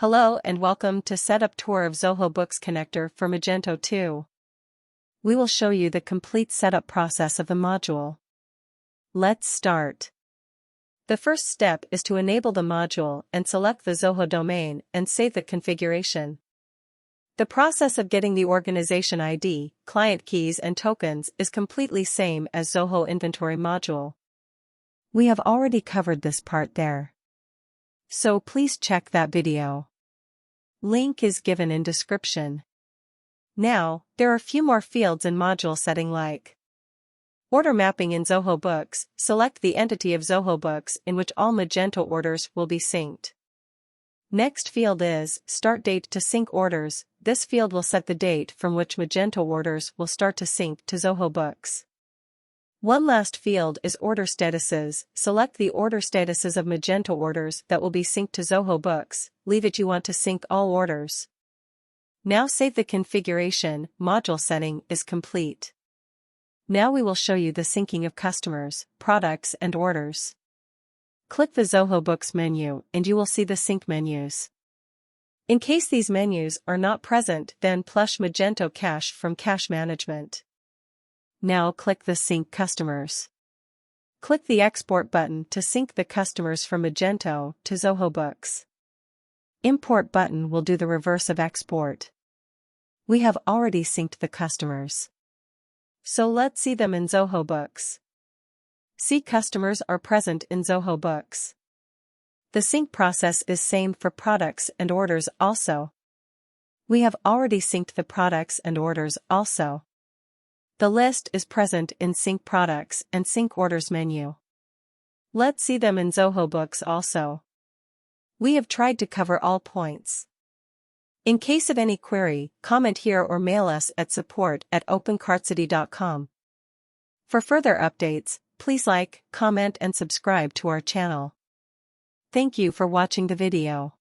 Hello and welcome to Setup Tour of Zoho Books Connector for Magento 2. We will show you the complete setup process of the module. Let's start. The first step is to enable the module and select the Zoho domain and save the configuration. The process of getting the organization ID, client keys and tokens is completely same as Zoho inventory module. We have already covered this part there. So please check that video. Link is given in description. Now, there are few more fields in module setting like Order mapping in Zoho Books. Select the entity of Zoho Books in which all Magento orders will be synced. Next field is Start Date to sync orders. This field will set the date from which Magento orders will start to sync to Zoho Books. One last field is Order Statuses. Select the order statuses of Magento orders that will be synced to Zoho Books. Leave it you want to sync all orders. Now save the configuration. Module setting is complete. Now we will show you the syncing of customers, products and orders. Click the Zoho Books menu and you will see the sync menus. In case these menus are not present, then plush Magento Cache from Cache Management. Now click the Sync Customers. Click the Export button to sync the customers from Magento to Zoho Books. Import button will do the reverse of export. We have already synced the customers. So let's see them in Zoho Books. See customers are present in Zoho Books. The sync process is same for products and orders also. We have already synced the products and orders also. The list is present in Sync Products and Sync Orders menu. Let's see them in Zoho Books also. We have tried to cover all points. In case of any query, comment here or mail us at support@opencartcity.com. For further updates, please like, comment and subscribe to our channel. Thank you for watching the video.